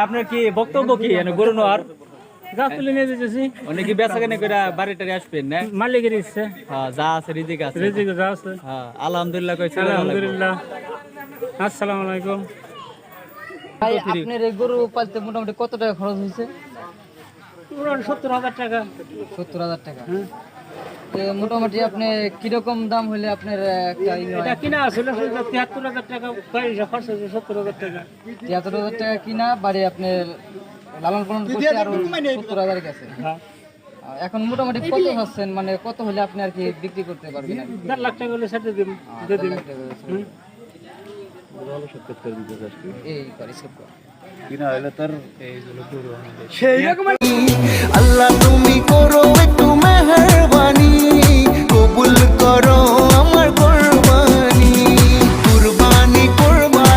আপনার কি বক্তব্য কি গরু নোয়ার গাছ তুলে নিয়ে যেতেছি অনেকে বেচা কেনা করে বাড়ি টাড়ি আসবেন না মালিকের ইচ্ছে যা আছে রিজিক আছে রিজিক যা আছে আলহামদুলিল্লাহ কইছে আলহামদুলিল্লাহ। আসসালামু আলাইকুম। ভাই আপনার এই গরু পালতে মোটামুটি কত টাকা খরচ হয়েছে? পুরান 70,000 টাকা। 70,000 টাকা। তো মোটামুটি আপনি কিরকম দাম হলে আপনার একটা এটা কিনা ছিল 73,000 টাকা, পয়সা খরচ হয়েছে 70,000 টাকা। 73,000 টাকা কিনা বাড়ি আপনার লালন পালন করতে আরো 70,000 গেছে। হ্যাঁ, এখন মোটামুটি কত হচ্ছেন, মানে কত হলে আপনি আর কি বিক্রি করতে পারবেন? 1.5 লাখ টাকা হলে ছেড়ে দিন। এই করে সব আল্লাহ তুমি করো একটু মেহেরবানি, কবুল করো